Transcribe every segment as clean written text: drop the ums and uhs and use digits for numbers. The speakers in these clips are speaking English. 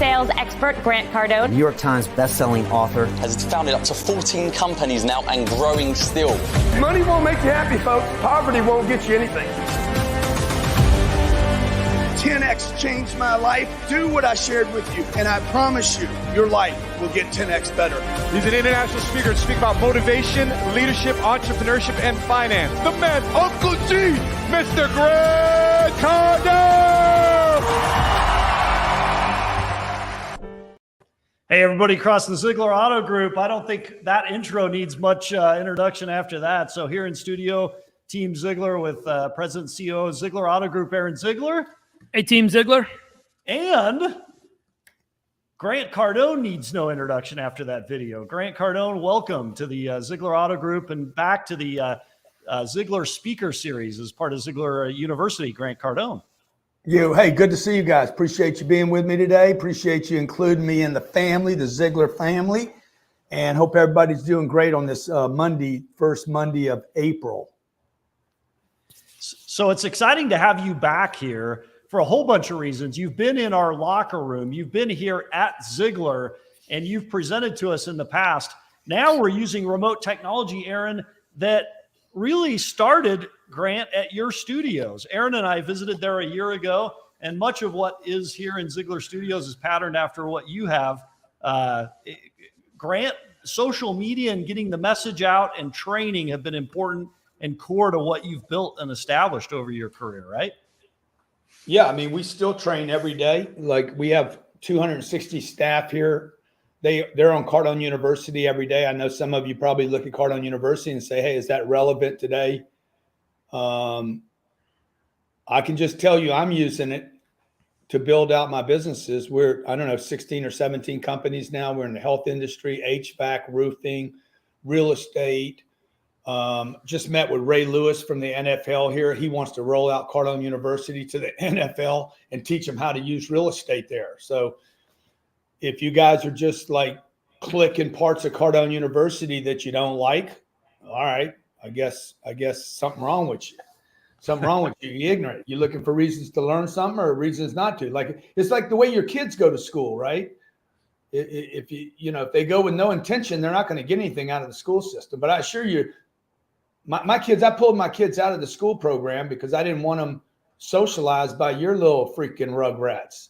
sales expert Grant Cardone. New York Times best-selling author. Has founded up to 14 companies now and growing still. Money won't make you happy, folks. Poverty won't get you anything. 10X changed my life. Do what I shared with you, and I promise you, your life will get 10X better. He's an international speaker to speak about motivation, leadership, entrepreneurship, and finance. The man, Uncle G, Mr. Grant Cardone! Hey, everybody across the Ziegler Auto Group. I don't think that intro needs much introduction after that. So here in studio, Team Ziegler with President and CEO of Ziegler Auto Group, Aaron Ziegler. Hey, Team Ziegler. And Grant Cardone needs no introduction after that video. Grant Cardone, welcome to the Ziegler Auto Group and back to the Ziegler Speaker Series as part of Ziegler University. Grant Cardone. Hey, good to see you guys. Appreciate you being with me today. Appreciate you including me in the family, the Ziegler family, and hope everybody's doing great on this Monday, first Monday of April. So it's exciting to have you back here for a whole bunch of reasons. You've been in our locker room. You've been here at Ziegler, and you've presented to us in the past. Now we're using remote technology, Aaron, that really started, Grant, at your studios. Aaron and I visited there a year ago, and much of what is here in Ziegler Studios is patterned after what you have. Grant, social media and getting the message out and training have been important and core to what you've built and established over your career, right? Yeah, I mean, we still train every day. Like, we have 260 staff here. They're on Cardone University every day. I know some of you probably look at Cardone University and say, hey, is that relevant today? I can just tell you I'm using it to build out my businesses. We're, 16 or 17 companies now. We're in the health industry, HVAC, roofing, real estate. Just met with Ray Lewis from the NFL here. He wants to roll out Cardone University to the NFL and teach them how to use real estate there. So if you guys are just like clicking parts of Cardone University that you don't like, all right, I guess something wrong with you. Something wrong with you. You're ignorant. You're looking for reasons to learn something or reasons not to. Like, it's like the way your kids go to school, right? If if they go with no intention, they're not going to get anything out of the school system. But I assure you, my kids, I pulled my kids out of the school program because I didn't want them socialized by your little freaking rugrats.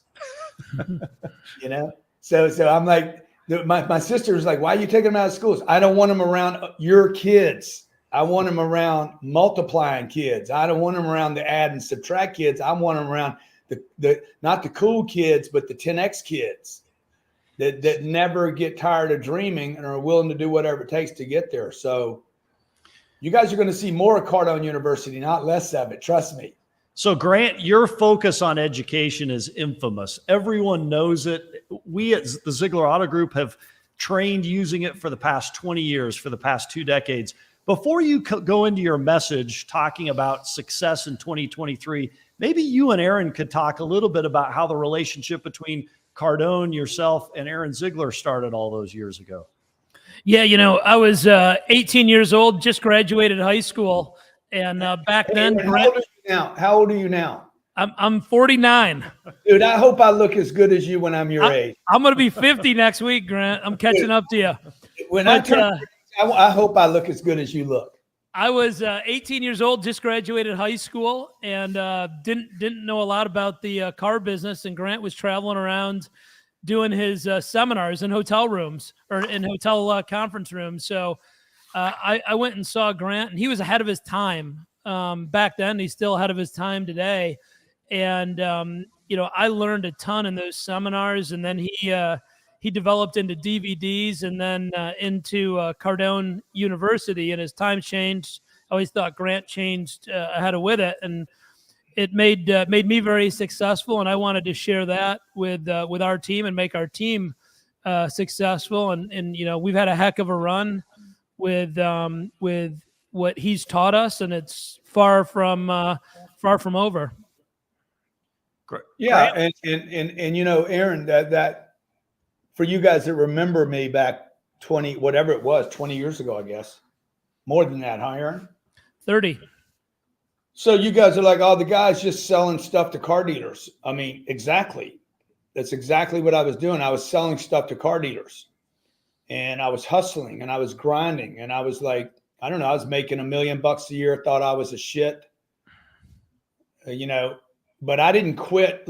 So I'm like, my sister was like, why are you taking them out of schools? I don't want them around your kids. I want them around multiplying kids. I don't want them around the add and subtract kids. I want them around the not the cool kids, but the 10X kids that never get tired of dreaming and are willing to do whatever it takes to get there. So you guys are going to see more of Cardone University, not less of it. Trust me. So, Grant, your focus on education is infamous. Everyone knows it. We at the Ziegler Auto Group have trained using it for the past 20 years, for the past 2 decades. Before you go into your message talking about success in 2023, maybe you and Aaron could talk a little bit about how the relationship between Cardone, yourself, and Aaron Ziegler started all those years ago. Yeah, I was 18 years old, just graduated high school. And back then, how old are you now? I'm 49. Dude, I hope I look as good as you when I'm your age. I'm going to be 50 next week, Grant. I'm catching up to you. I hope I look as good as you look. I was 18 years old, just graduated high school, and didn't know a lot about the car business. And Grant was traveling around doing his seminars in hotel rooms or in hotel conference rooms. So I went and saw Grant, and he was ahead of his time back then. He's still ahead of his time today. And, I learned a ton in those seminars, and then he developed into DVDs and then into Cardone University, and as time changed, I always thought Grant changed ahead of with it. And it made me very successful, and I wanted to share that with our team and make our team successful. And we've had a heck of a run with what he's taught us, and it's far from over. Yeah, and Aaron, that for you guys that remember me back 20 years ago, I guess, more than that, huh, Aaron? 30. So you guys are like, oh, the guy's just selling stuff to car dealers. I mean, exactly. That's exactly what I was doing. I was selling stuff to car dealers, and I was hustling and I was grinding, and I was like, I don't know, I was making $1 million a year, thought I was a shit, but I didn't quit.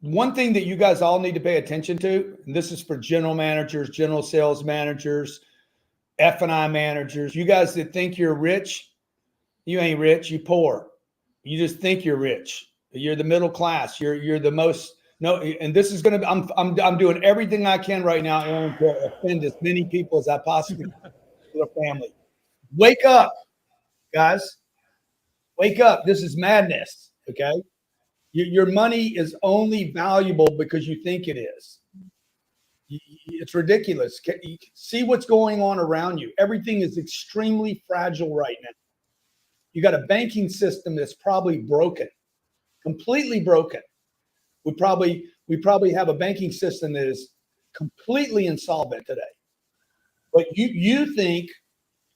One thing that you guys all need to pay attention to, and this is for general managers, general sales managers, F&I managers, you guys that think you're rich, you ain't rich, you poor. You just think you're rich. You're the middle class. You're the most, no, and this is going to be, I'm doing everything I can right now, Aaron, to offend as many people as I possibly can to their family. Wake up, guys. Wake up. This is madness. Okay. Your money is only valuable because you think it is. It's ridiculous. See what's going on around you. Everything is extremely fragile right now. You got a banking system that's probably broken, completely broken. We probably have a banking system that is completely insolvent today. But you think,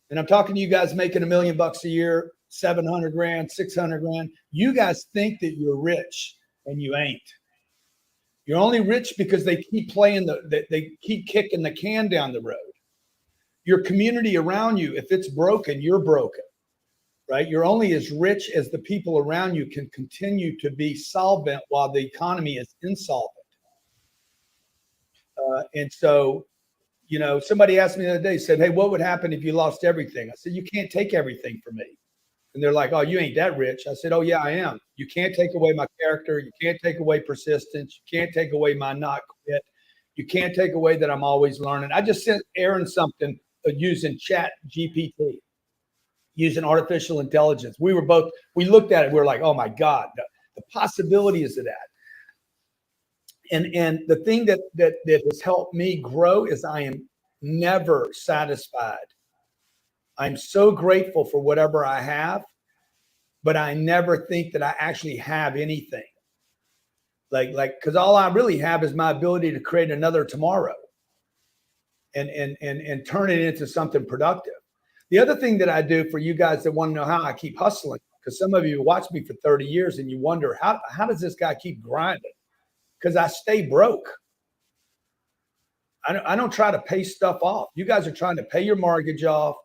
and I'm talking to you guys making $1 million a year, 700 grand, 600 grand. You guys think that you're rich, and you ain't. You're only rich because they keep they keep kicking the can down the road. Your community around you, if it's broken, you're broken, right? You're only as rich as the people around you can continue to be solvent while the economy is insolvent. And so, somebody asked me the other day, said, hey, what would happen if you lost everything? I said, you can't take everything from me. And they're like, oh, you ain't that rich. I said, oh, yeah, I am. You can't take away my character. You can't take away persistence. You can't take away my not quit. You can't take away that I'm always learning. I just sent Aaron something using Chat GPT, using artificial intelligence. We looked at it. We were like, oh, my God, the possibilities of that. And the thing that has helped me grow is I am never satisfied. I'm so grateful for whatever I have, but I never think that I actually have anything. Because all I really have is my ability to create another tomorrow and turn it into something productive. The other thing that I do for you guys that want to know how I keep hustling, because some of you watch me for 30 years and you wonder, how does this guy keep grinding? Because I stay broke. I don't try to pay stuff off. You guys are trying to pay your mortgage off,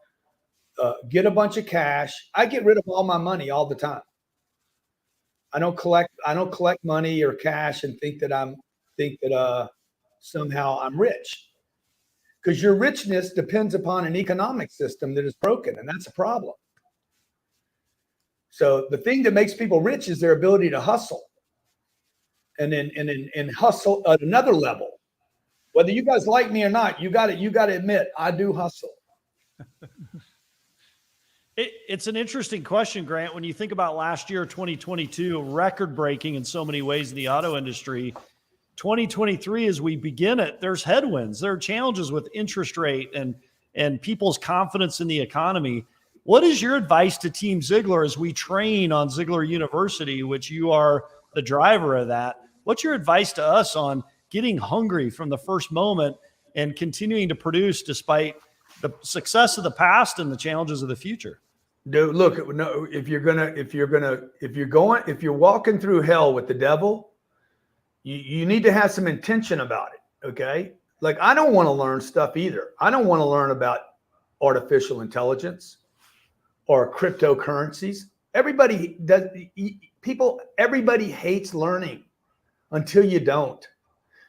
get a bunch of cash. I get rid of all my money all the time. I don't collect money or cash and think that somehow I'm rich. Because your richness depends upon an economic system that is broken, and that's a problem. So the thing that makes people rich is their ability to hustle. And hustle at another level. Whether you guys like me or not, you got to admit, I do hustle. It's an interesting question, Grant. When you think about last year, 2022, record breaking in so many ways in the auto industry, 2023, as we begin it, there's headwinds. There are challenges with interest rate and people's confidence in the economy. What is your advice to Team Ziglar as we train on Ziglar University, which you are the driver of that? What's your advice to us on getting hungry from the first moment and continuing to produce despite the success of the past and the challenges of the future? Dude, look, no, if you're walking through hell with the devil, you need to have some intention about it. Okay. Like, I don't want to learn stuff either. I don't want to learn about artificial intelligence or cryptocurrencies. Everybody hates learning until you don't.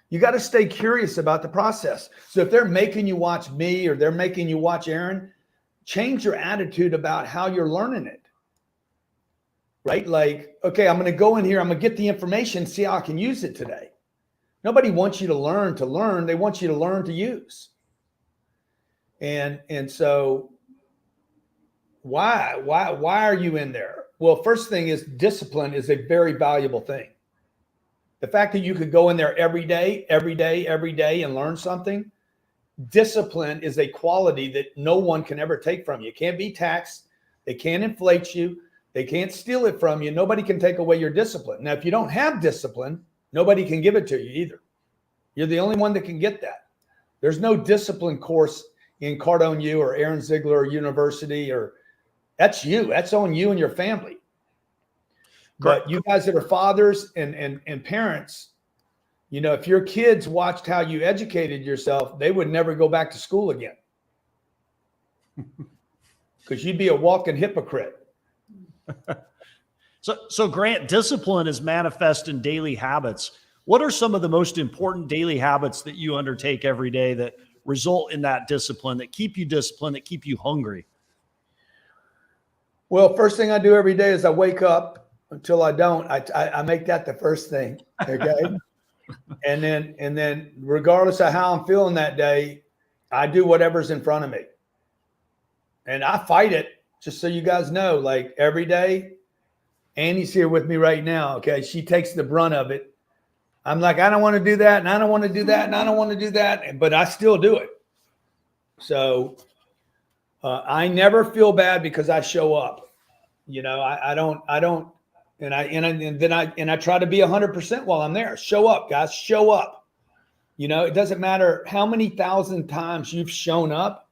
You got to stay curious about the process. So if they're making you watch me or they're making you watch Aaron, change your attitude about how you're learning it. Right? Like, okay, I'm going to go in here. I'm going to get the information, see how I can use it today. Nobody wants you to learn. They want you to learn to use. And so why are you in there? Well, first thing is, discipline is a very valuable thing. The fact that you could go in there every day and learn something, discipline is a quality that no one can ever take from you. It can't be taxed. They can't inflate you. They can't steal it from you. Nobody can take away your discipline. Now, if you don't have discipline, nobody can give it to you either. You're the only one that can get that. There's no discipline course in Cardone U or Aaron Ziglar University, or that's you. That's on you and your family. But you guys that are fathers and parents, You know, if your kids watched how you educated yourself, they would never go back to school again. Because you'd be a walking hypocrite. So Grant, discipline is manifest in daily habits. What are some of the most important daily habits that you undertake every day that result in that discipline, that keep you disciplined, that keep you hungry? Well, first thing I do every day is I wake up. Until I don't, I make that the first thing. Okay. and then regardless of how I'm feeling that day, I do whatever's in front of me. And I fight it, just so you guys know, like every day. Annie's here with me right now. Okay. She takes the brunt of it. I'm like, I don't want to do that. And I don't want to do that. And I don't want to do that. But I still do it. So I never feel bad because I show up. You know, I don't, and I try to be 100% while I'm there. Show up, guys, show up. You know, it doesn't matter how many thousand times you've shown up.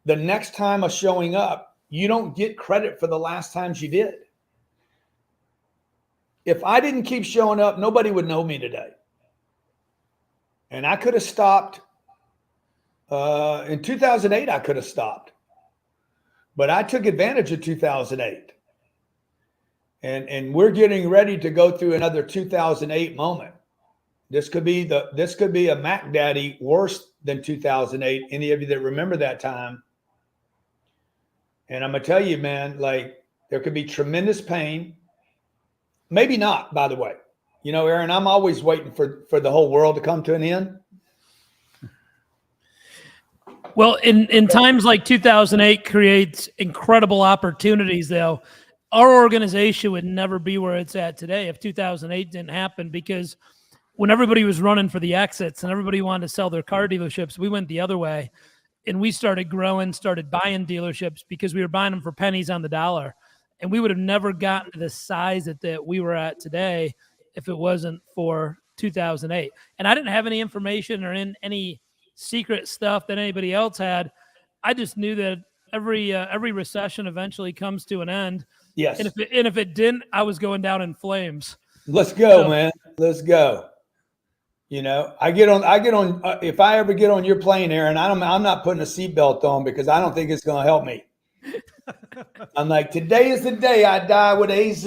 The next time of showing up, you don't get credit for the last times you did. If I didn't keep showing up, nobody would know me today. And I could have stopped. In 2008, I could have stopped. But I took advantage of 2008. And we're getting ready to go through another 2008 moment. This could be a Mac Daddy worse than 2008. Any of you that remember that time. And I'm going to tell you, man, like there could be tremendous pain. Maybe not, by the way. You know, Aaron, I'm always waiting for the whole world to come to an end. Well, in times like 2008 creates incredible opportunities, though. Our organization would never be where it's at today if 2008 didn't happen, because when everybody was running for the exits and everybody wanted to sell their car dealerships, we went the other way and we started growing, started buying dealerships because we were buying them for pennies on the dollar. And we would have never gotten to the size that we were at today if it wasn't for 2008. And I didn't have any information or any secret stuff that anybody else had. I just knew that every recession eventually comes to an end. Yes. And if it didn't, I was going down in flames. Let's go, man. Let's go. You know, I get on. If I ever get on your plane, Aaron, I'm not putting a seatbelt on because I don't think it's going to help me. I'm like, today is the day I die with AZ.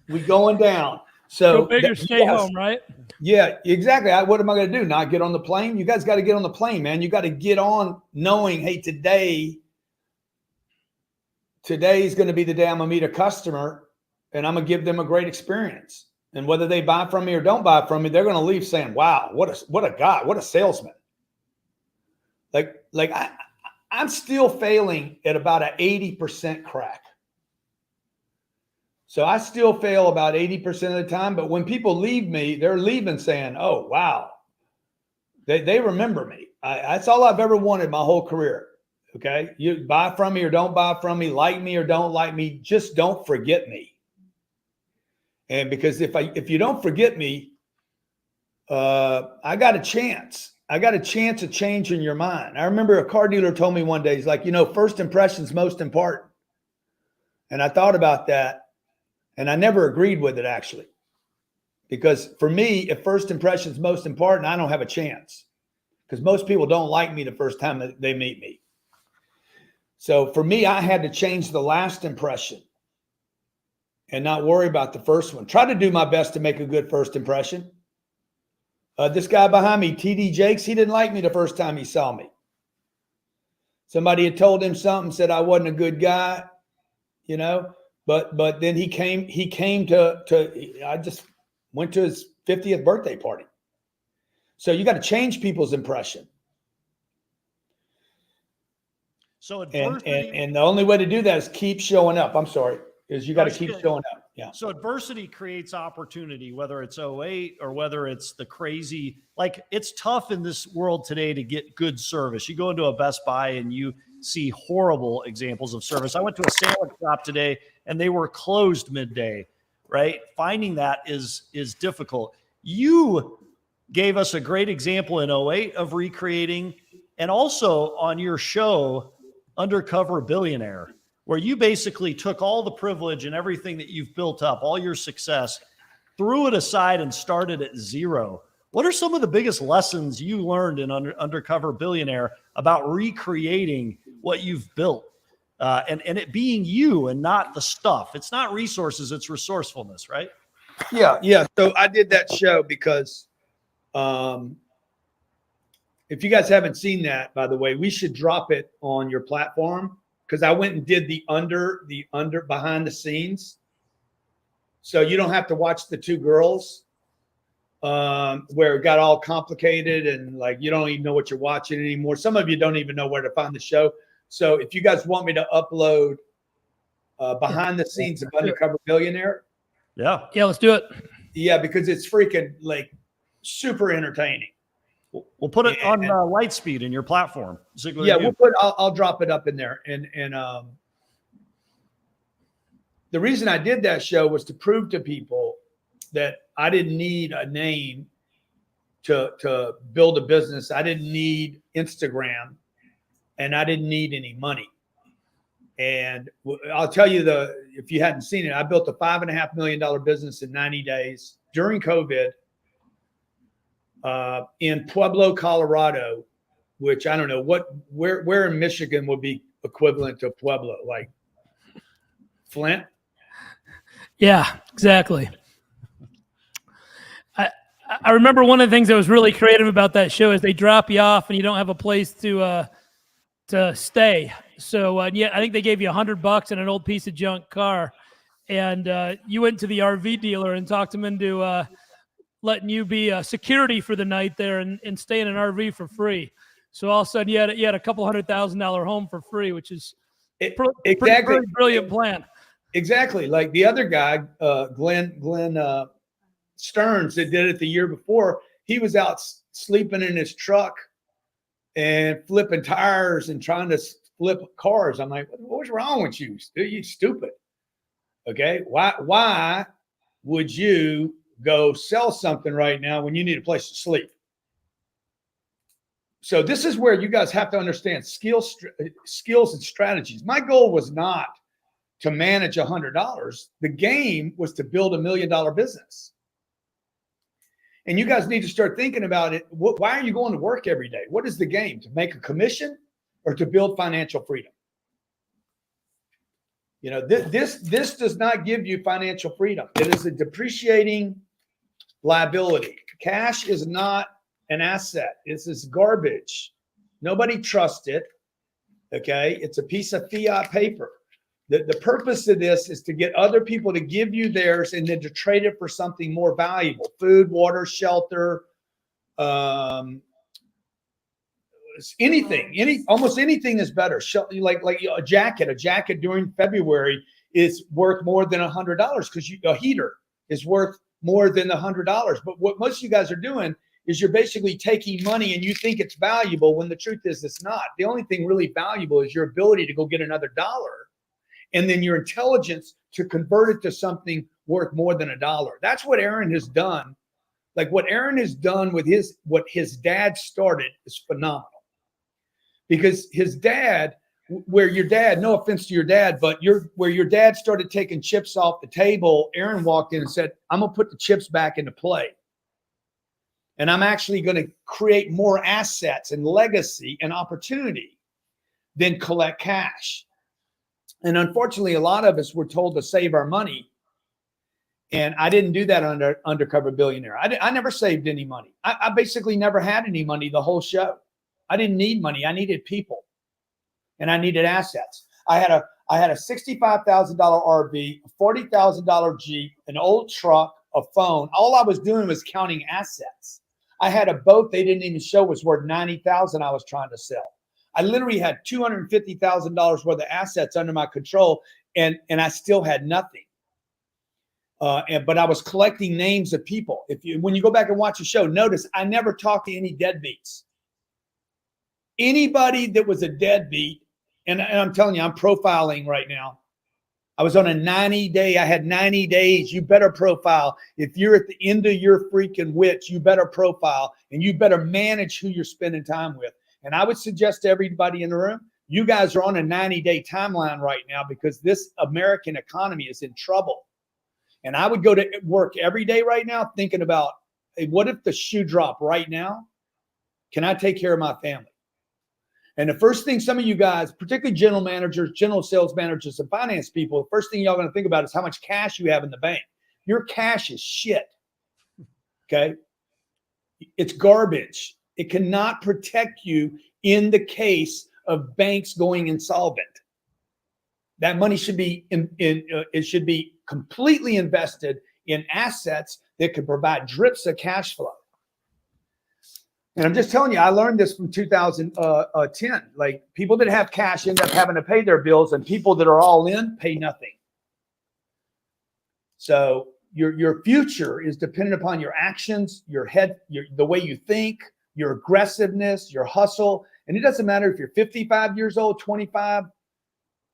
We going down. So go big or stay home, right? Yeah, exactly. What am I going to do? Not get on the plane? You guys got to get on the plane, man. You got to get on knowing, hey, today is going to be the day I'm going to meet a customer and I'm going to give them a great experience. And whether they buy from me or don't buy from me, they're going to leave saying, wow, what a guy, what a salesman. Like I'm still failing at about an 80% crack. So I still fail about 80% of the time. But when people leave me, they're leaving saying, oh, wow, they remember me. That's all I've ever wanted my whole career. Okay. You buy from me or don't buy from me, like me or don't like me, just don't forget me. And because if you don't forget me, I got a chance. I got a chance of changing your mind. I remember a car dealer told me one day, he's like, first impression's most important. And I thought about that and I never agreed with it actually. Because for me, if first impression's most important, I don't have a chance. Because most people don't like me the first time that they meet me. So for me, I had to change the last impression and not worry about the first one. Try to do my best to make a good first impression. This guy behind me, TD Jakes, he didn't like me the first time he saw me. Somebody had told him something, said I wasn't a good guy, but then he came to I just went to his 50th birthday party. So you got to change people's impression. So and the only way to do that is keep showing up. I'm sorry, is you got to keep showing up. Yeah. So adversity creates opportunity, whether it's 08 or whether it's the crazy, like it's tough in this world today to get good service. You go into a Best Buy and you see horrible examples of service. I went to a sandwich shop today and they were closed midday, right? Finding that is difficult. You gave us a great example in 08 of recreating, and also on your show, Undercover Billionaire, where you basically took all the privilege and everything that you've built up, all your success, threw it aside and started at zero. What are some of the biggest lessons you learned in Undercover Billionaire about recreating what you've built and it being you and not the stuff? It's not resources, it's resourcefulness, right? Yeah. So I did that show because if you guys haven't seen that, by the way, we should drop it on your platform, because I went and did the behind the scenes. So you don't have to watch the two girls where it got all complicated and like you don't even know what you're watching anymore. Some of you don't even know where to find the show. So if you guys want me to upload behind the scenes of Undercover Billionaire. Yeah, let's do it. Yeah, because it's freaking like super entertaining. We'll put it on Lightspeed in your platform. Ziegler, yeah, I'll drop it up in there. And the reason I did that show was to prove to people that I didn't need a name to build a business. I didn't need Instagram, and I didn't need any money. And I'll tell you, if you hadn't seen it, I built a $5.5 million business in 90 days during COVID in Pueblo, Colorado, which I don't know where in Michigan would be equivalent to Pueblo, like Flint. Yeah, exactly. I remember one of the things that was really creative about that show is they drop you off and you don't have a place to stay. So yeah, I think they gave you $100 and an old piece of junk car, and you went to the RV dealer and talked him into letting you be security for the night there and stay in an RV for free. So all of a sudden you had a couple $100,000 home for free, which is exactly pretty brilliant plan. Exactly. Like the other guy, Glenn Stearns, that did it the year before. He was out sleeping in his truck and flipping tires and trying to flip cars. I'm like, what's wrong with you? You stupid. Okay. Why would you go sell something right now when you need a place to sleep? So this is where you guys have to understand skills and strategies. My goal was not to manage $100. The game was to build $1 million business. And you guys need to start thinking about it. Why are you going to work every day? What is the game? To make a commission or to build financial freedom? You know, this does not give you financial freedom. It is a depreciating liability. Cash is not an asset. It's this garbage. Nobody trusts it. Okay. It's a piece of fiat paper. The purpose of this is to get other people to give you theirs and then to trade it for something more valuable: food, water, shelter, anything, almost anything is better. Like a jacket during February is worth more than $100 because a heater is worth more than $100. But what most of you guys are doing is you're basically taking money and you think it's valuable when the truth is it's not. The only thing really valuable is your ability to go get another dollar, and then your intelligence to convert it to something worth more than $1. That's what Aaron has done. Like what Aaron has done with what his dad started is phenomenal. Because his dad, where your dad, no offense to your dad, but where your dad started taking chips off the table, Aaron walked in and said, I'm going to put the chips back into play. And I'm actually going to create more assets and legacy and opportunity than collect cash. And unfortunately, a lot of us were told to save our money. And I didn't do that under Undercover Billionaire. I never saved any money. I basically never had any money the whole show. I didn't need money. I needed people, and I needed assets. I had a $65,000 RV, a $40,000 Jeep, an old truck, a phone. All I was doing was counting assets. I had a boat they didn't even show was worth $90,000 I was trying to sell. I literally had $250,000 worth of assets under my control, and I still had nothing. But I was collecting names of people. When you go back and watch the show, notice I never talked to any deadbeats. Anybody that was a deadbeat, and I'm telling you, I'm profiling right now. I was on a 90-day. I had 90 days. You better profile. If you're at the end of your freaking wits, you better profile, and you better manage who you're spending time with. And I would suggest to everybody in the room, you guys are on a 90-day timeline right now because this American economy is in trouble. And I would go to work every day right now thinking about, hey, what if the shoe dropped right now? Can I take care of my family? And the first thing some of you guys, particularly general managers, general sales managers, and finance people, the first thing y'all going to think about is how much cash you have in the bank. Your cash is shit. Okay? It's garbage. It cannot protect you in the case of banks going insolvent. That money should be it should be completely invested in assets that could provide drips of cash flow. And I'm just telling you, I learned this from 2010. Like, people that have cash end up having to pay their bills, and people that are all in pay nothing. So your future is dependent upon your actions, the way you think, your aggressiveness, your hustle. And it doesn't matter if you're 55 years old, 25,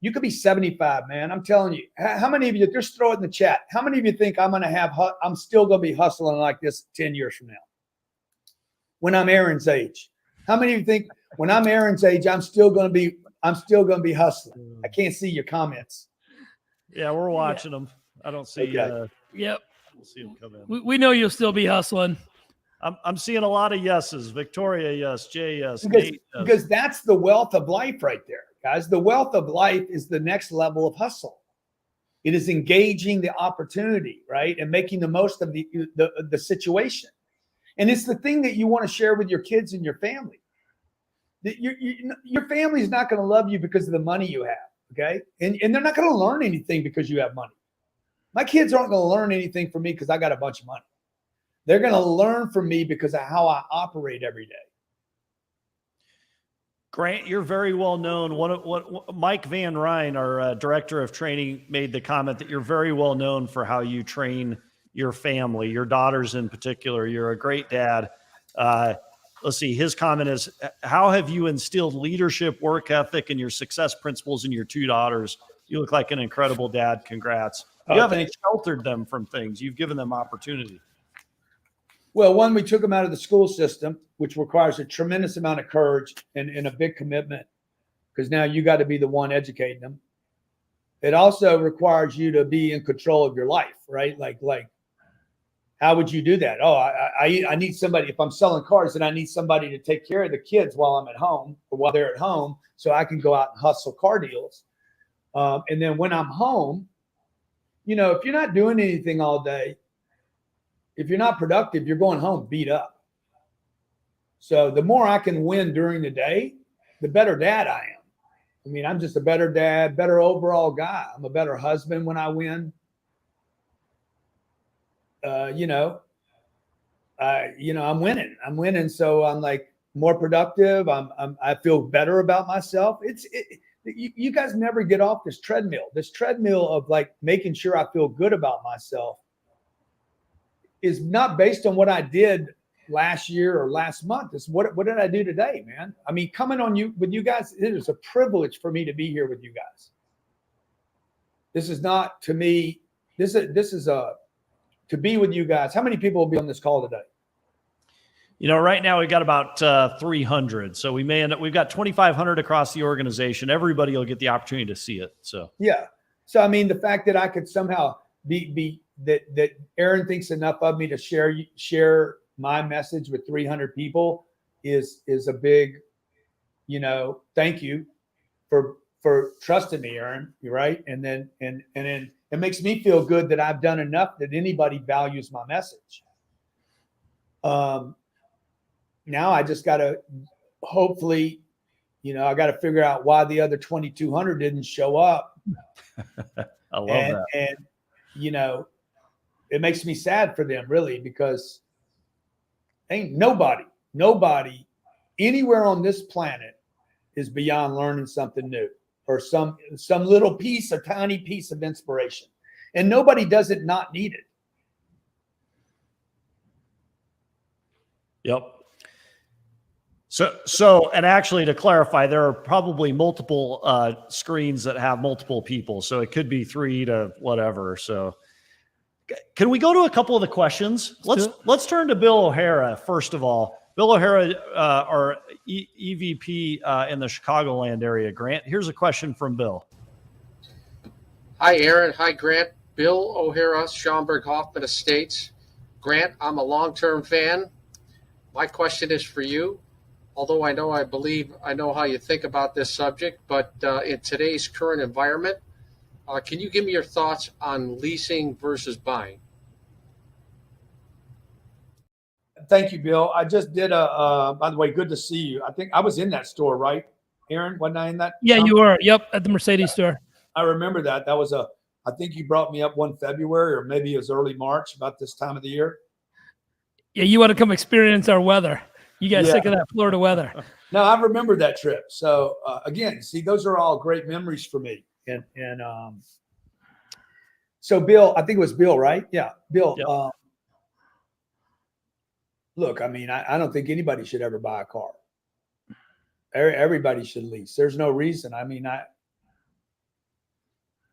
you could be 75, man. I'm telling you. How many of you, just throw it in the chat, how many of you think I'm still going to be hustling like this 10 years from now? When I'm Aaron's age, how many of you think when I'm Aaron's age, I'm still going to be hustling? I can't see your comments. Yeah, we're watching them. I don't see. Okay. Yep. We'll see them come in. We know you'll still be hustling. I'm seeing a lot of yeses. Victoria, yes. Jay, yes. Nate, yes. Because that's the wealth of life right there, guys. The wealth of life is the next level of hustle. It is engaging the opportunity, right, and making the most of the situation. And it's the thing that you want to share with your kids and your family. That your family is not going to love you because of the money you have, okay? And they're not going to learn anything because you have money. My kids aren't going to learn anything from me because I got a bunch of money. They're going to learn from me because of how I operate every day. Grant, you're very well known. What Mike Van Ryn, our director of training, made the comment that you're very well known for how you train your family, your daughters in particular. You're a great dad. Let's see. His comment is, how have you instilled leadership, work ethic, and your success principles in your two daughters? You look like an incredible dad. Congrats. You haven't sheltered them from things. You've given them opportunity. Well, one, we took them out of the school system, which requires a tremendous amount of courage and a big commitment, because now you got to be the one educating them. It also requires you to be in control of your life, right? Like, how would you do that? Oh, I need somebody. If I'm selling cars, then I need somebody to take care of the kids while I'm at home or while they're at home, so I can go out and hustle car deals. And then when I'm home, if you're not doing anything all day, if you're not productive, you're going home beat up. So the more I can win during the day, the better dad I am. I mean, I'm just a better dad, better overall guy. I'm a better husband when I win. I'm winning. I'm winning. So I'm like more productive. I feel better about myself. You guys never get off this treadmill of like making sure I feel good about myself is not based on what I did last year or last month. It's what did I do today, man? I mean, coming on with you guys, it is a privilege for me to be here with you guys. This is not, to me, this is to be with you guys. How many people will be on this call today? Right now we've got about 300. So we've got 2,500 across the organization. Everybody will get the opportunity to see it. So yeah. So I mean, the fact that I could somehow be that Aaron thinks enough of me to share my message with 300 people is a big, thank you for trusting me, Aaron. You're right. And then it makes me feel good that I've done enough that anybody values my message. Now I just got to hopefully, I got to figure out why the other 2,200 didn't show up. I love that. And, it makes me sad for them, really, because ain't nobody anywhere on this planet is beyond learning something new or some little piece, a tiny piece of inspiration. And nobody does it not need it. Yep. So, and actually to clarify, there are probably multiple screens that have multiple people. So it could be 3 to whatever. So can we go to a couple of the questions? Let's turn to Bill O'Hara first of all. Bill O'Hara, our EVP in the Chicagoland area. Grant, here's a question from Bill. Hi, Aaron. Hi, Grant. Bill O'Hara, Schaumburg Hoffman Estates. Grant, I'm a long-term fan. My question is for you. Although I believe I know how you think about this subject, but in today's current environment, can you give me your thoughts on leasing versus buying? Thank you, Bill. I just did by the way, good to see you. I think I was in that store, right? Aaron, wasn't I in that? Yeah, you were. Yep, at the Mercedes store. I remember that. That was I think you brought me up one February, or maybe it was early March, about this time of the year. Yeah, you want to come experience our weather. You guys sick of that Florida weather. No, I remember that trip. So again, see, those are all great memories for me. And so Bill, I think it was Bill, right? Yeah, Bill. Yep. Look, I mean, I don't think anybody should ever buy a car. Everybody should lease. There's no reason. I mean,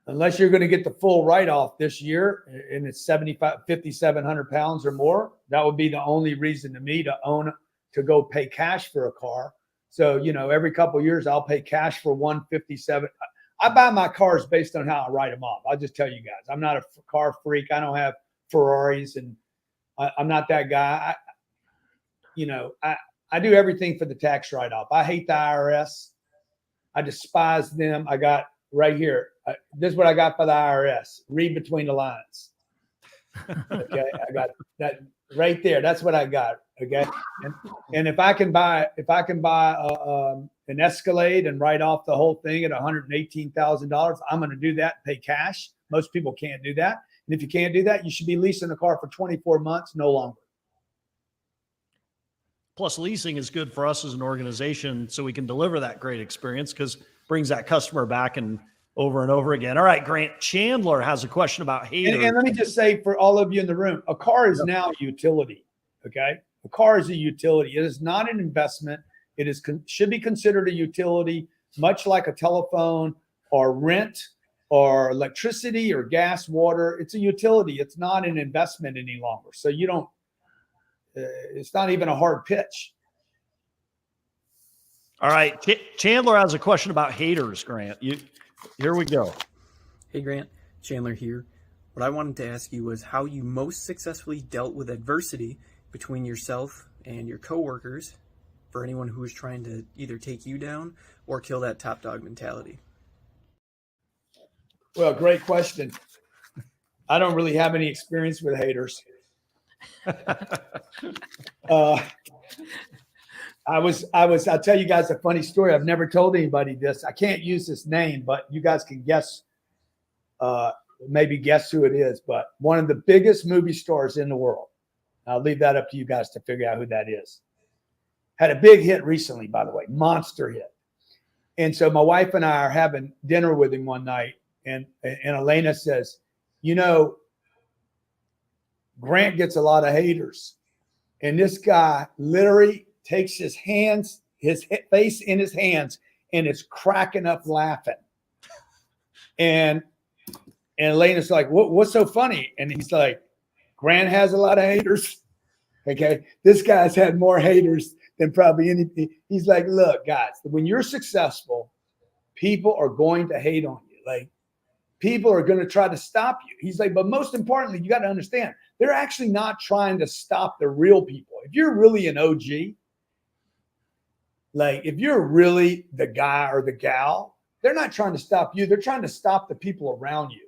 unless you're going to get the full write-off this year and it's 5,700 pounds or more, that would be the only reason to me to go pay cash for a car. So, every couple of years I'll pay cash for 157. I buy my cars based on how I write them off. I'll just tell you guys, I'm not a car freak. I don't have Ferraris, and I'm not that guy. I do everything for the tax write-off. I hate the IRS. I despise them. I got right here. This is what I got for the IRS. Read between the lines. Okay, I got that right there. That's what I got. Okay, and if I can buy an Escalade and write off the whole thing at $118,000, I'm going to do that and pay cash. Most people can't do that, and if you can't do that, you should be leasing a car for 24 months, no longer. Plus, leasing is good for us as an organization, so we can deliver that great experience because it brings that customer back and over again. All right, Grant Chandler has a question about haters. And let me just say for all of you in the room, a car is now a utility. Okay, a car is a utility. It is not an investment. It should be considered a utility, much like a telephone or rent or electricity or gas, water. It's a utility. It's not an investment any longer. So you don't. It's not even a hard pitch. All right. Chandler has a question about haters, Grant. Here we go. Hey, Grant. Chandler here. What I wanted to ask you was how you most successfully dealt with adversity between yourself and your coworkers for anyone who is trying to either take you down or kill that top dog mentality. Well, great question. I don't really have any experience with haters. I'll tell you guys a funny story. I've never told anybody this. I can't use this name, but you guys can maybe guess who it is. But one of the biggest movie stars in the world. I'll leave that up to you guys to figure out who that is. Had a big hit recently, by the way, monster hit. And so my wife and I are having dinner with him one night, and Elena says, Grant gets a lot of haters. And this guy literally takes his face in his hands, and is cracking up laughing. And Elena's like, what's so funny? And he's like, Grant has a lot of haters. Okay. This guy's had more haters than probably anything. He's like, look, guys, when you're successful, people are going to hate on you. Like, people are going to try to stop you. He's like, but most importantly, you got to understand, they're actually not trying to stop the real people. If you're really an OG, like if you're really the guy or the gal, they're not trying to stop you. They're trying to stop the people around you.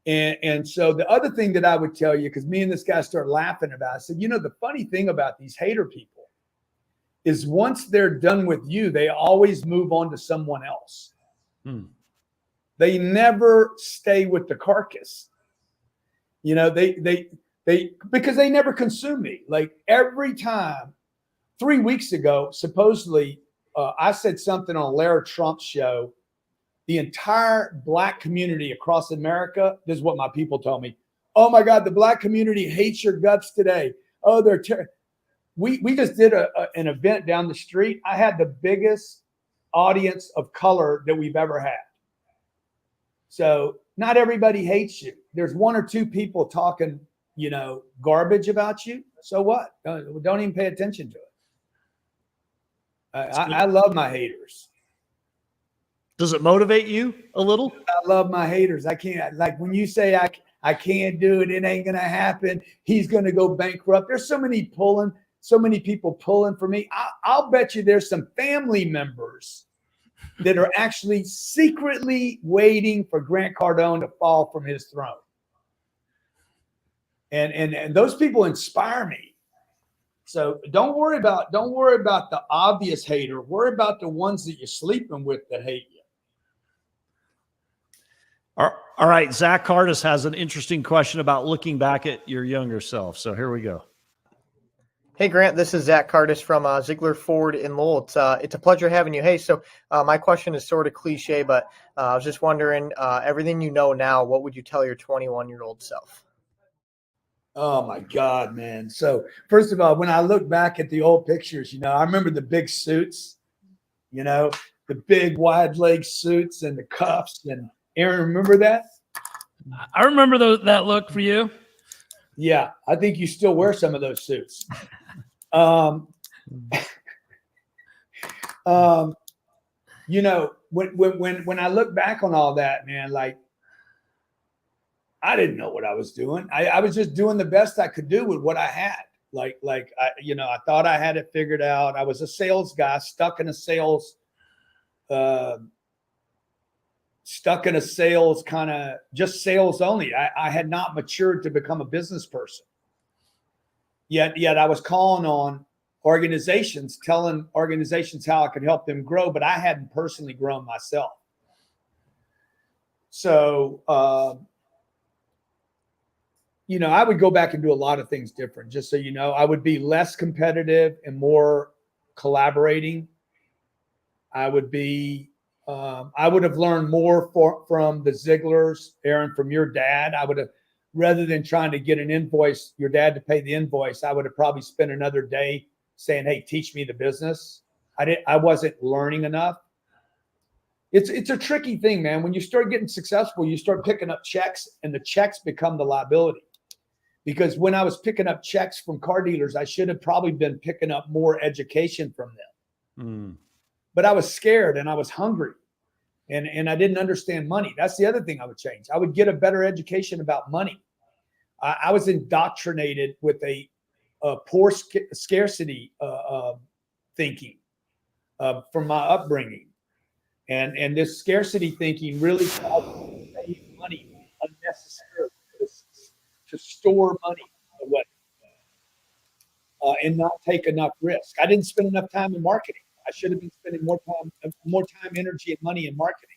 And so the other thing that I would tell you, because me and this guy started laughing about it, I said, the funny thing about these hater people is once they're done with you, they always move on to someone else. They never stay with the carcass. They because they never consume me. Like every time, 3 weeks ago, supposedly, I said something on Lara Trump's show. The entire black community across America, this is what my people told me. Oh my God, the black community hates your guts today. Oh, they're we just did an event down the street. I had the biggest audience of color that we've ever had. So not everybody hates you. There's one or two people talking, garbage about you. So what? Don't even pay attention to it. I love my haters. Does it motivate you a little? I love my haters. I can't, like when you say I can't do it, it ain't gonna happen. He's gonna go bankrupt. There's so many people pulling for me. I'll bet you there's some family members that are actually secretly waiting for Grant Cardone to fall from his throne. And those people inspire me. So don't worry about the obvious hater. Worry about the ones that you're sleeping with that hate you. All right. Zach Cardis has an interesting question about looking back at your younger self. So here we go. Hey, Grant, this is Zach Cardis from Ziegler Ford in Lowell. It's a pleasure having you. Hey, so my question is sort of cliche, but I was just wondering, everything you know now, what would you tell your 21-year-old self? Oh my God, man. So first of all, when I look back at the old pictures, I remember the big suits, the big wide leg suits and the cuffs. And Aaron, remember that? I remember that look for you. Yeah. I think you still wear some of those suits. When I look back on all that, man, like, I didn't know what I was doing. I was just doing the best I could do with what I had. I thought I had it figured out. I was a sales guy stuck in a sales kind of just sales only. I had not matured to become a business person. Yet I was calling on organizations, telling organizations how I could help them grow, but I hadn't personally grown myself. So, I would go back and do a lot of things different. Just so you know, I would be less competitive and more collaborating. I would have learned more from the Zieglers, Aaron, from your dad. I would have, rather than trying to get an invoice, your dad to pay the invoice, I would have probably spent another day saying, hey, teach me the business. I wasn't learning enough. It's a tricky thing, man. When you start getting successful, you start picking up checks and the checks become the liability. Because when I was picking up checks from car dealers, I should have probably been picking up more education from them. But I was scared and I was hungry and I didn't understand money. That's the other thing I would change. I would get a better education about money. I was indoctrinated with a poor scarcity thinking from my upbringing. And this scarcity thinking really caused me to save money unnecessarily, to store money away and not take enough risk. I didn't spend enough time in marketing. I should have been spending more time, energy, and money in marketing.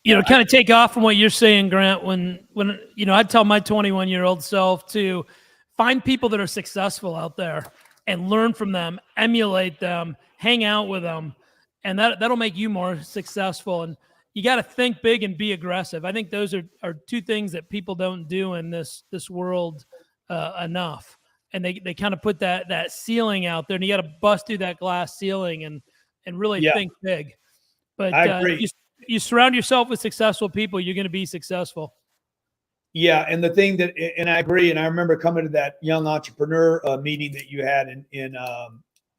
Kind of take off from what you're saying, Grant, when I'd tell my 21-year-old self to find people that are successful out there and learn from them, emulate them, hang out with them, and that'll make you more successful. And you got to think big and be aggressive. I think those are two things that people don't do in this world enough. And they kind of put that ceiling out there, and you got to bust through that glass ceiling and really think big. But I agree. You surround yourself with successful people, you're going to be successful. Yeah, and the thing and I agree. And I remember coming to that young entrepreneur meeting that you had in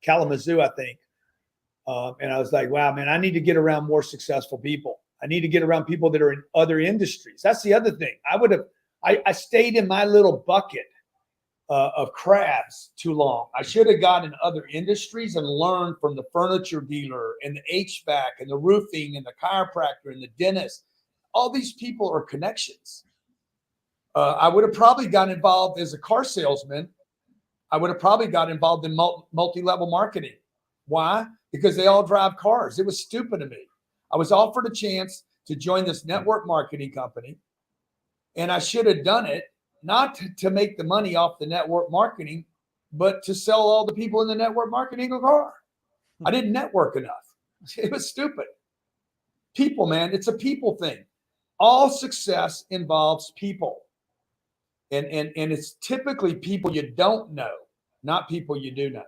Kalamazoo, I think. And I was like, wow, man, I need to get around more successful people. I need to get around people that are in other industries. That's the other thing. I stayed in my little bucket of crabs too long. I should have gotten in other industries and learned from the furniture dealer and the HVAC and the roofing and the chiropractor and the dentist. All these people are connections. I would have probably got involved as a car salesman. I would have probably got involved in multi-level marketing. Why? Because they all drive cars. It was stupid to me. I was offered a chance to join this network marketing company, and I should have done it, not to make the money off the network marketing, but to sell all the people in the network marketing a car. I didn't network enough. It was stupid. People, man, it's a people thing. All success involves people. And it's typically people you don't know, not people you do know.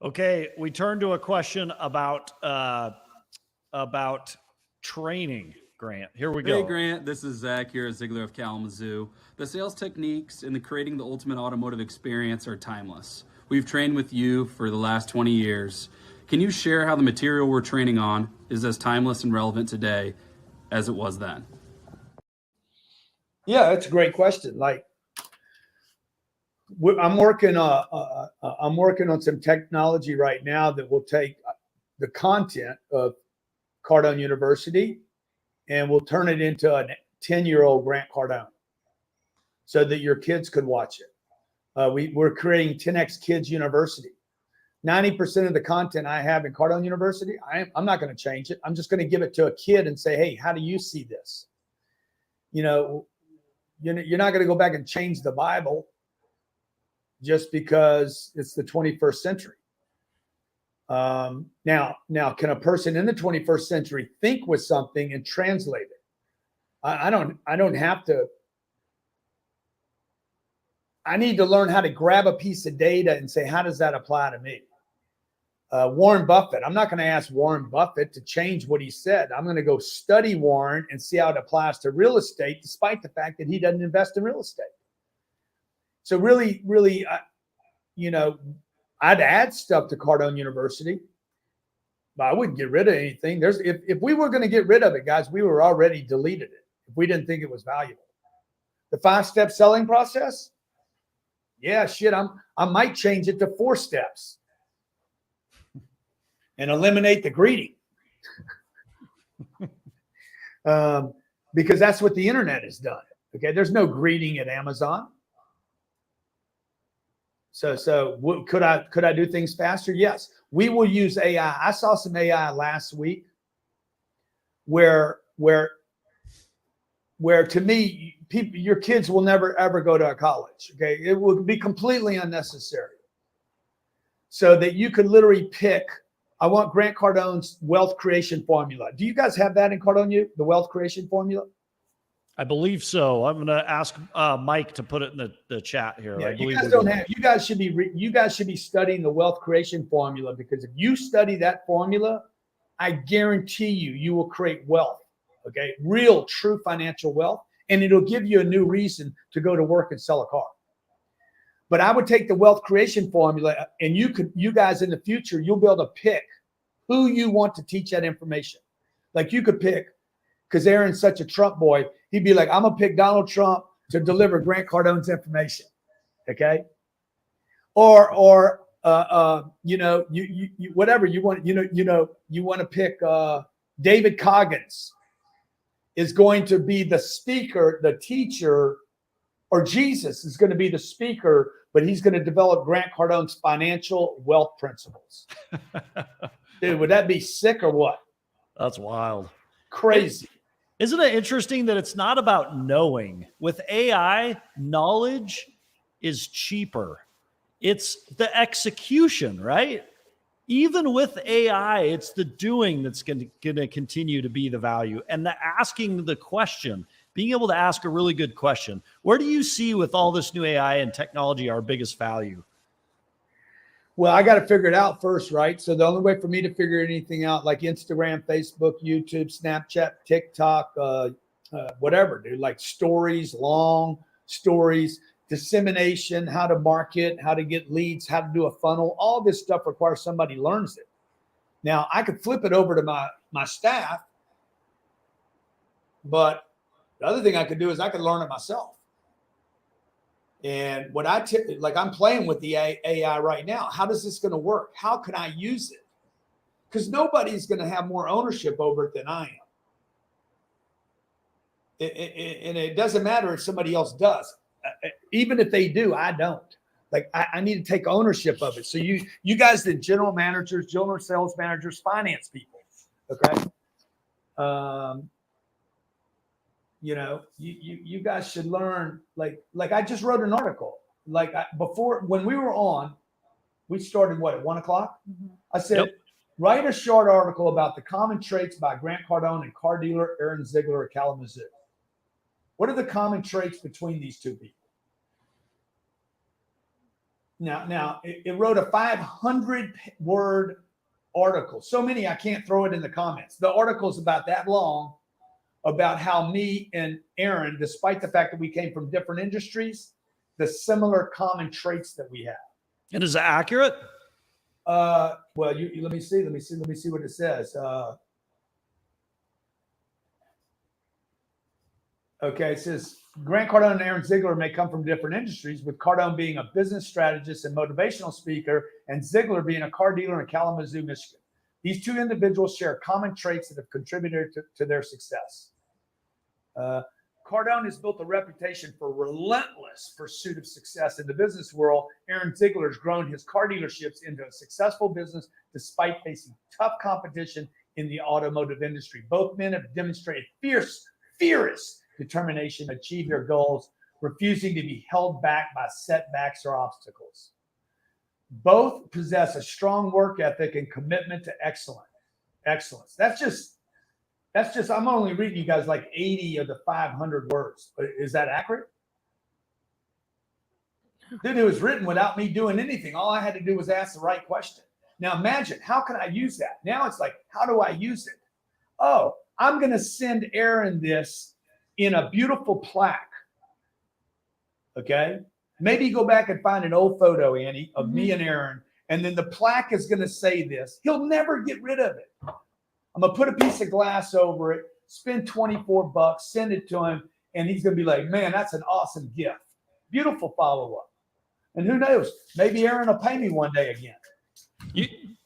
Okay, we turn to a question about training, Grant. Here we go. Hey, Grant. This is Zach here at Ziegler of Kalamazoo. The sales techniques in creating the ultimate automotive experience are timeless. we've trained with you for the last 20 years. Can you share how the material we're training on is as timeless and relevant today as it was then? Yeah, that's a great question. Like, I'm working on some technology right now that will take the content of Cardone University and we'll turn it into a 10-year-old Grant Cardone so that your kids could watch it. We're creating 10X Kids University. 90% of the content I have in Cardone University, I'm not going to change it. I'm just going to give it to a kid and say, hey, how do you see this? You know, you're not going to go back and change the Bible just because it's the 21st century. Now, can a person in the 21st century think with something and translate it? I don't have to. I need to learn how to grab a piece of data and say, how does that apply to me? Warren Buffett, I'm not going to ask Warren Buffett to change what he said. I'm going to go study Warren and see how it applies to real estate, despite the fact that he doesn't invest in real estate. So really, I'd add stuff to Cardone University, but I wouldn't get rid of anything. If we were going to get rid of it, guys, we were already deleted it if we didn't think it was valuable. The 5-step selling process, yeah, shit, I might change it to 4 steps and eliminate the greeting. Because that's what the internet has done. Okay, there's no greeting at Amazon. So could I do things faster? Yes. We will use AI. I saw some AI last week where to me, your kids will never ever go to a college. Okay, it will be completely unnecessary. So that you could literally pick. I want Grant Cardone's wealth creation formula. Do you guys have that in Cardone? The wealth creation formula? I believe so. I'm going to ask Mike to put it in the chat here. Yeah, I believe you guys should be studying the wealth creation formula, because if you study that formula, I guarantee you will create wealth. Okay, real, true financial wealth, and it'll give you a new reason to go to work and sell a car. But I would take the wealth creation formula, and you guys in the future, you'll be able to pick who you want to teach that information. Like you could pick, because Aaron's such a Trump boy, he'd be like, I'm gonna pick Donald Trump to deliver Grant Cardone's information. Okay. Or whatever you want, you want to pick David Coggins is going to be the speaker, the teacher, or Jesus is going to be the speaker, but he's going to develop Grant Cardone's financial wealth principles. Dude, would that be sick or what? That's wild. Crazy. Isn't it interesting that it's not about knowing? With AI, knowledge is cheaper. It's the execution, right? Even with AI, it's the doing that's going to continue to be the value, and the asking the question, being able to ask a really good question. Where do you see with all this new AI and technology our biggest value? Well, I got to figure it out first, right? So the only way for me to figure anything out, like Instagram, Facebook, YouTube, Snapchat, TikTok, whatever, dude, like stories, long stories, dissemination, how to market, how to get leads, how to do a funnel, all this stuff requires somebody learns it. Now, I could flip it over to my staff, but the other thing I could do is I could learn it myself. And what I'm playing with the AI right now. How does this going to work? How can I use it? Because nobody's going to have more ownership over it than I am. And it doesn't matter if somebody else does. Even if they do, I don't. Like I need to take ownership of it. So you guys, the general managers, general sales managers, finance people, okay? You guys should learn. Like I just wrote an article. When we were on, we started at 1:00. Mm-hmm. I said, write a short article about the common traits by Grant Cardone and car dealer Aaron Ziegler of Kalamazoo. What are the common traits between these two people? Now it wrote a 500-word article. So many I can't throw it in the comments. The article's about that long, about how me and Aaron, despite the fact that we came from different industries, the similar common traits that we have. And is it accurate? Well, you let me see what it says. Okay, it says Grant Cardone and Aaron Ziegler may come from different industries, with Cardone being a business strategist and motivational speaker, and Ziegler being a car dealer in Kalamazoo, Michigan. These two individuals share common traits that have contributed to their success. Cardone has built a reputation for relentless pursuit of success in the business world. Aaron Ziegler has grown his car dealerships into a successful business despite facing tough competition in the automotive industry. Both men have demonstrated fierce determination to achieve their goals, refusing to be held back by setbacks or obstacles. Both possess a strong work ethic and commitment to excellence. That's just, I'm only reading you guys like 80 of the 500 words. Is that accurate? Dude, it was written without me doing anything. All I had to do was ask the right question. Now imagine, how can I use that? Now it's like, how do I use it? Oh, I'm going to send Aaron this in a beautiful plaque. Okay. Maybe go back and find an old photo, Annie, of me and Aaron. And then the plaque is going to say this. He'll never get rid of it. I'm going to put a piece of glass over it, spend $24, send it to him. And he's going to be like, man, that's an awesome gift. Beautiful follow-up. And who knows? Maybe Aaron will pay me one day again.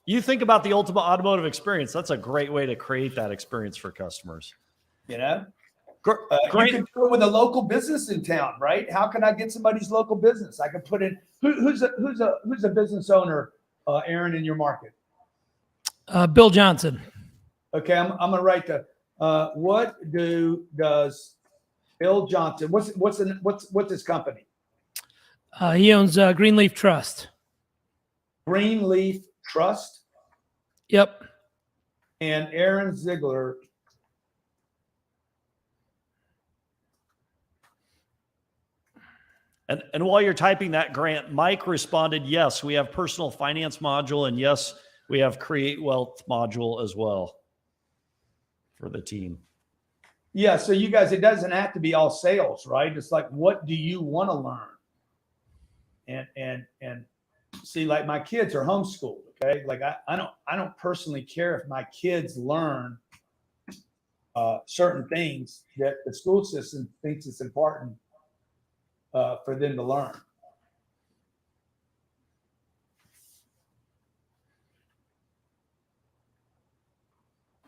You think about the ultimate automotive experience. That's a great way to create that experience for customers. You know? Great. You can do it with a local business in town, right? How can I get somebody's local business? I can put in who's a business owner, Aaron, in your market? Bill Johnson. Okay, I'm gonna write what does Bill Johnson? What's his company? He owns Greenleaf Trust. Greenleaf Trust. Yep. And Aaron Ziegler. And while you're typing that, Grant, Mike responded, yes, we have personal finance module, and yes, we have create wealth module as well for the team. Yeah, so you guys, it doesn't have to be all sales, right? It's like, what do you want to learn? And see, like my kids are homeschooled, okay? Like I don't personally care if my kids learn certain things that the school system thinks it's important for them to learn.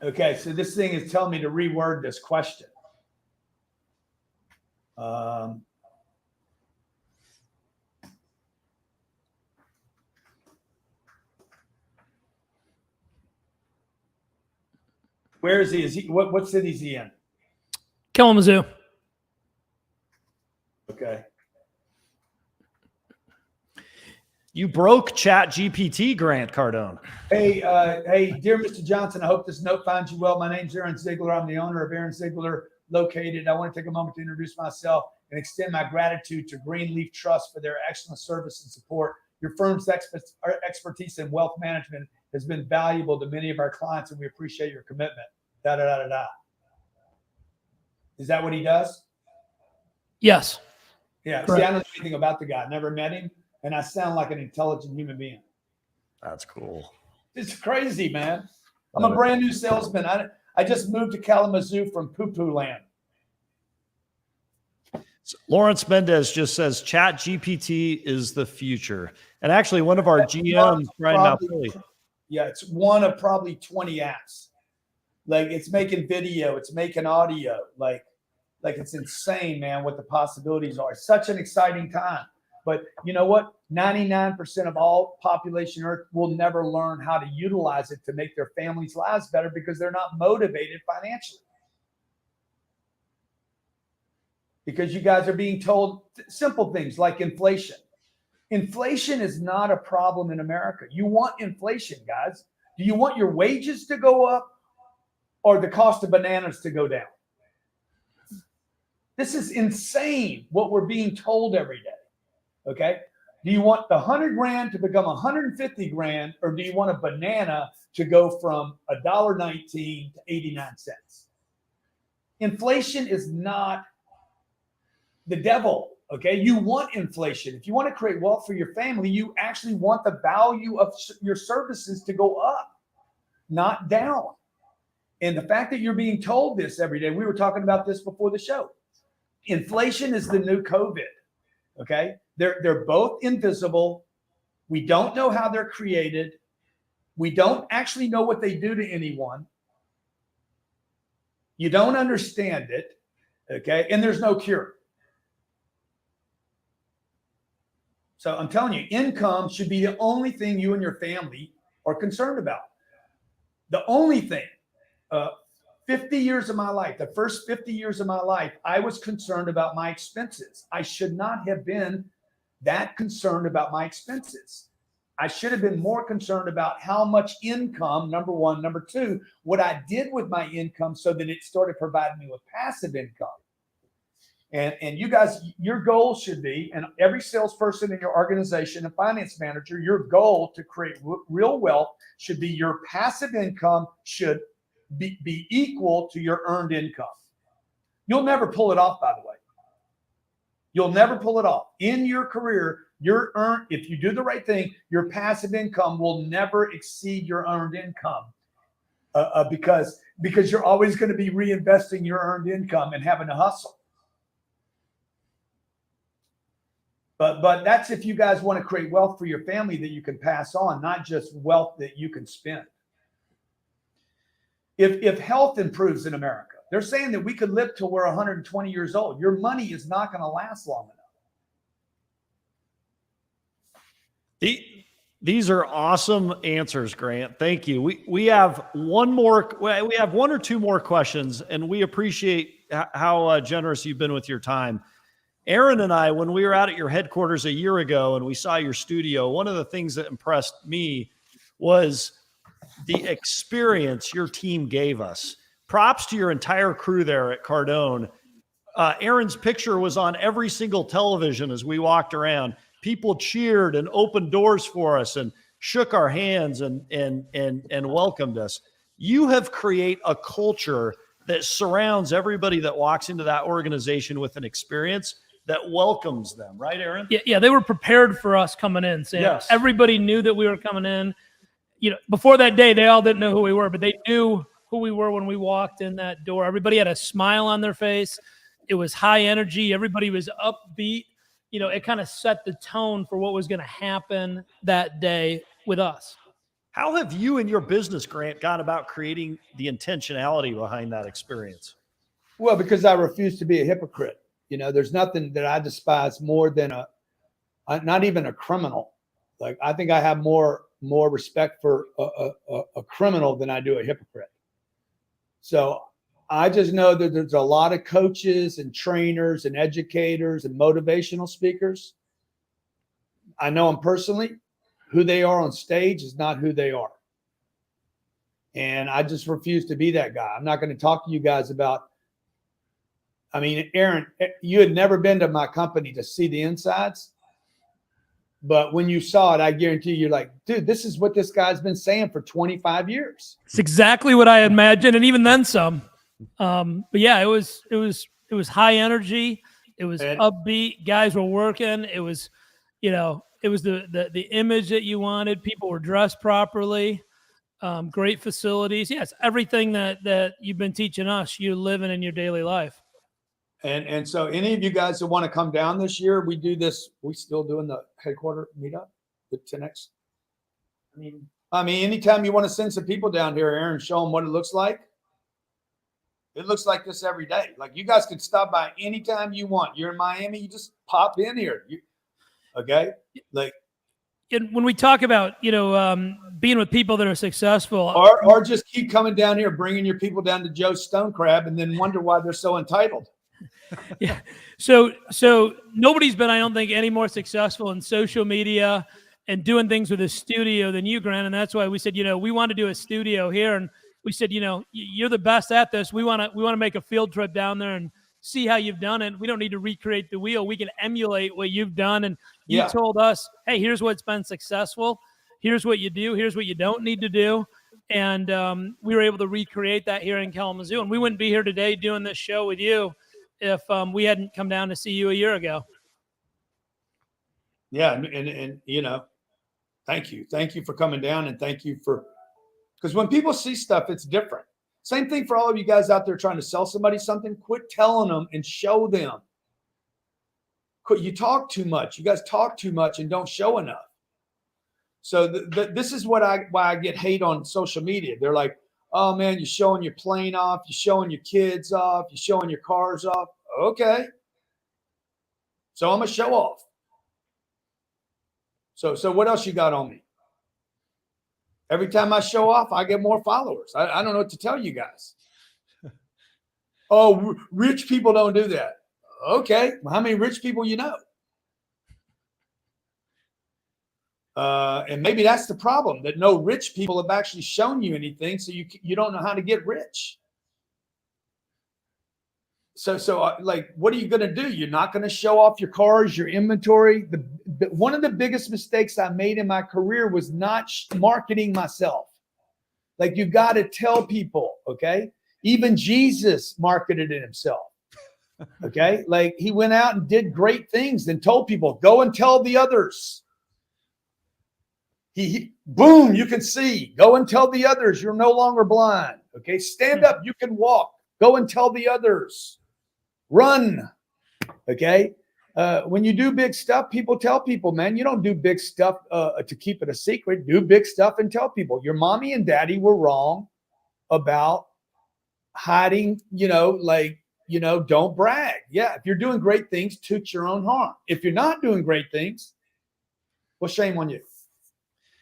Okay, so this thing is telling me to reword this question. Where is he? Is he what city is he in? Kalamazoo. Okay. You broke Chat GPT, Grant Cardone. Hey, dear Mr. Johnson, I hope this note finds you well. My name's Aaron Ziegler. I'm the owner of Aaron Ziegler Located. I want to take a moment to introduce myself and extend my gratitude to Greenleaf Trust for their excellent service and support. Your firm's expertise in wealth management has been valuable to many of our clients, and we appreciate your commitment. Is that what he does? Yes. Yeah. Correct. See, I don't know anything about the guy. Never met him, and I sound like an intelligent human being. That's cool. It's crazy, man. I'm a brand new salesman. I just moved to Kalamazoo from poo-poo land. Lawrence Mendez just says Chat GPT is the future. And actually one of our GMs, Brian Malpoli. Yeah, it's one of probably 20 apps. Like it's making video, it's making audio. Like it's insane, man, what the possibilities are. It's such an exciting time. But you know what? 99% of all population Earth will never learn how to utilize it to make their families' lives better because they're not motivated financially. Because you guys are being told simple things like inflation. Inflation is not a problem in America. You want inflation, guys. Do you want your wages to go up or the cost of bananas to go down? This is insane what we're being told every day. Okay. Do you want the 100 grand to become 150 grand, or do you want a banana to go from $1.19 to 89 cents? Inflation is not the devil. Okay, you want inflation. If you want to create wealth for your family, you actually want the value of your services to go up, not down. And the fact that you're being told this every day, we were talking about this before the show. Inflation is the new COVID. Okay, they're both invisible. We don't know how they're created. We don't actually know what they do to anyone. You don't understand it. Okay, and there's no cure. So I'm telling you, income should be the only thing you and your family are concerned about. The only thing. 50 years of my life, the first 50 years of my life, I was concerned about my expenses. I should not have been that concerned about my expenses. I should have been more concerned about how much income, number one. Number two, what I did with my income so that it started providing me with passive income. And you guys, your goal should be, and every salesperson in your organization and finance manager, your goal to create real wealth should be your passive income should be equal to your earned income. You'll never pull it off, by the way. You'll never pull it off. In your career, if you do the right thing, your passive income will never exceed your earned income because you're always going to be reinvesting your earned income and having to hustle. But that's if you guys want to create wealth for your family that you can pass on, not just wealth that you can spend. If health improves in America, they're saying that we could live till we're 120 years old. Your money is not going to last long enough. These are awesome answers, Grant. Thank you. We have one or two more questions, and we appreciate how generous you've been with your time. Aaron and I, when we were out at your headquarters a year ago and we saw your studio, one of the things that impressed me was the experience your team gave us. Props to your entire crew there at Cardone. Aaron's picture was on every single television as we walked around. People cheered and opened doors for us and shook our hands and welcomed us. You have created a culture that surrounds everybody that walks into that organization with an experience that welcomes them, right, Aaron? Yeah, they were prepared for us coming in, Sam. Yes. Everybody knew that we were coming in. Before that day, they all didn't know who we were, but they knew who we were when we walked in that door. Everybody had a smile on their face. It was high energy. Everybody was upbeat. It kind of set the tone for what was going to happen that day with us. How have you and your business, Grant, gone about creating the intentionality behind that experience? Well, because I refuse to be a hypocrite. There's nothing that I despise more than not even a criminal. Like, I think I have more respect for a criminal than I do a hypocrite. So I just know that there's a lot of coaches and trainers and educators and motivational speakers. I know them personally. Who they are on stage is not who they are. And I just refuse to be that guy. I'm not going to talk to you guys about, Aaron, you had never been to my company to see the insides. But when you saw it, I guarantee you're like, dude, this is what this guy's been saying for 25 years. It's exactly what I imagined, and even then some. But yeah, it was high energy. It was upbeat. Guys were working. It was, it was the image that you wanted. People were dressed properly. Great facilities. Yes, everything that you've been teaching us, you're living in your daily life. And so any of you guys that want to come down this year, we still doing the headquarter meetup with 10X. Anytime you want to send some people down here, Aaron, show them what it looks like. It looks like this every day. Like, you guys can stop by anytime you want. You're in Miami, you just pop in here. Okay? And when we talk about, being with people that are successful, or just keep coming down here, bringing your people down to Joe's Stone Crab, and then wonder why they're so entitled. Yeah. So nobody's been, I don't think, any more successful in social media and doing things with a studio than you, Grant. And that's why we said, we want to do a studio here. And we said, you're the best at this. We want to make a field trip down there and see how you've done it. We don't need to recreate the wheel. We can emulate what you've done. And you told us, hey, here's what's been successful. Here's what you do. Here's what you don't need to do. And we were able to recreate that here in Kalamazoo. And we wouldn't be here today doing this show with you if we hadn't come down to see you a year ago. Yeah. And thank you. Thank you for coming down, and thank you because when people see stuff, it's different. Same thing for all of you guys out there trying to sell somebody something. Quit telling them and show them. You talk too much. You guys talk too much and don't show enough. So this is why I get hate on social media. They're like, oh man, you're showing your plane off, you're showing your kids off, you're showing your cars off. Okay. So I'm a show off. So what else you got on me? Every time I show off, I get more followers. I don't know what to tell you guys. Oh, rich people don't do that. Okay. Well, how many rich people you know? And maybe that's the problem, that no rich people have actually shown you anything, so you don't know how to get rich. So like, what are you going to do? You're not going to show off your cars, your inventory. One of the biggest mistakes I made in my career was not marketing myself. Like, you got to tell people, okay? Even Jesus marketed it himself. Okay. Like, he went out and did great things and told people, go and tell the others. Boom, you can see. Go and tell the others you're no longer blind. Okay. Stand up. You can walk. Go and tell the others. Run. Okay. When you do big stuff, people tell people, man, you don't do big stuff to keep it a secret. Do big stuff and tell people. Your mommy and daddy were wrong about hiding, don't brag. Yeah. If you're doing great things, toot your own horn. If you're not doing great things, well, shame on you.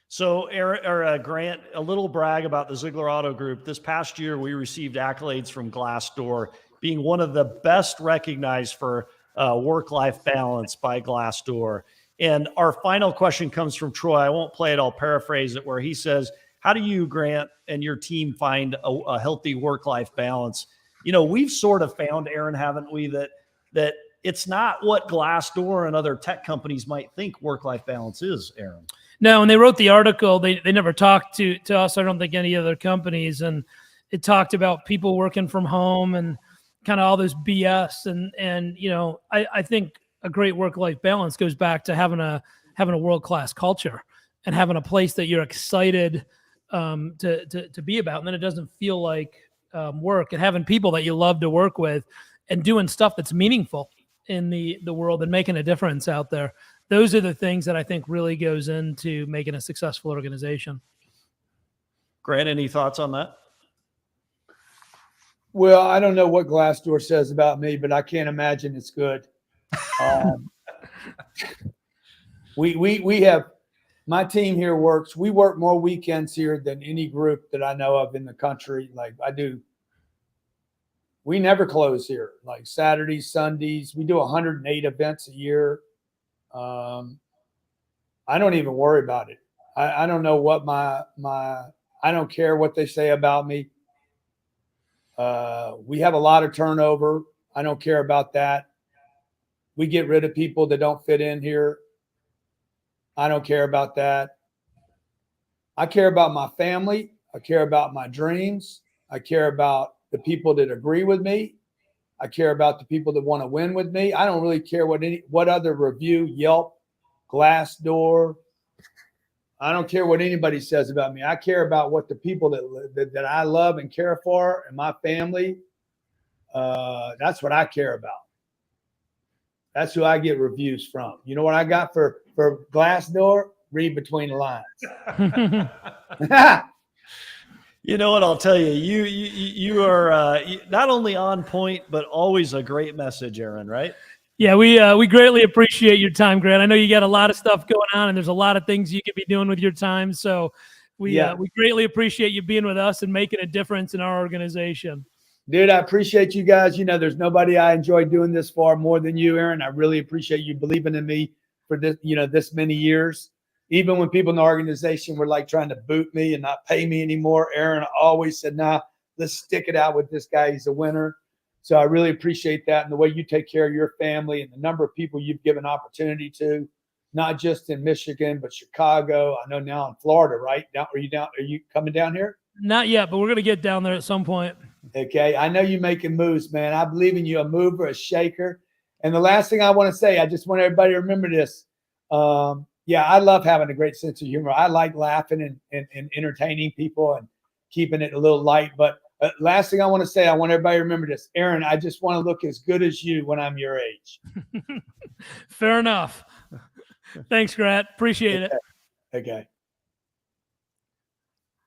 So, Grant, a little brag about the Ziegler Auto Group. This past year, we received accolades from Glassdoor, being one of the best recognized for work-life balance by Glassdoor. And our final question comes from Troy. I won't play it. I'll paraphrase it, where he says, how do you, Grant, and your team find a healthy work-life balance? We've sort of found, Aaron, haven't we, that it's not what Glassdoor and other tech companies might think work-life balance is, Aaron. No, when they wrote the article, they never talked to us. I don't think any other companies, and it talked about people working from home and kind of all this BS. And I think a great work-life balance goes back to having a world-class culture and having a place that you're excited to be about, and then it doesn't feel like work, and having people that you love to work with and doing stuff that's meaningful in the world and making a difference out there. Those are the things that I think really goes into making a successful organization. Grant, any thoughts on that? Well, I don't know what Glassdoor says about me, but I can't imagine it's good. We have, my team here works. We work more weekends here than any group that I know of in the country. Like, I do. We never close here. Like Saturdays, Sundays, we do 108 events a year. I don't even worry about it. I don't know what I don't care what they say about me. We have a lot of turnover. I don't care about that. We get rid of people that don't fit in here. I don't care about that. I care about my family. I care about my dreams. I care about the people that agree with me. I care about the people that want to win with me. I don't really care what other review, Yelp, Glassdoor. I don't care what anybody says about me. I care about what the people that I love and care for, and my family. That's what I care about. That's who I get reviews from. You know what I got for Glassdoor? Read between the lines. You know what I'll tell you? You are not only on point, but always a great message, Aaron, right? Yeah, we greatly appreciate your time, Grant. I know you got a lot of stuff going on, and there's a lot of things you could be doing with your time. So we greatly appreciate you being with us and making a difference in our organization. Dude, I appreciate you guys. There's nobody I enjoy doing this for more than you, Aaron. I really appreciate you believing in me for this, this many years. Even when people in the organization were like trying to boot me and not pay me anymore, Aaron always said, nah, let's stick it out with this guy. He's a winner. So I really appreciate that, and the way you take care of your family and the number of people you've given opportunity to, not just in Michigan, but Chicago. I know now in Florida, right? Are you coming down here? Not yet, but we're going to get down there at some point. Okay. I know you're making moves, man. I believe in you, a mover, a shaker. And the last thing I want to say, I just want everybody to remember this. Yeah, I love having a great sense of humor. I like laughing and entertaining people and keeping it a little light. But last thing I want to say, I want everybody to remember this. Aaron, I just want to look as good as you when I'm your age. Fair enough. Thanks, Grant. Appreciate it. Okay.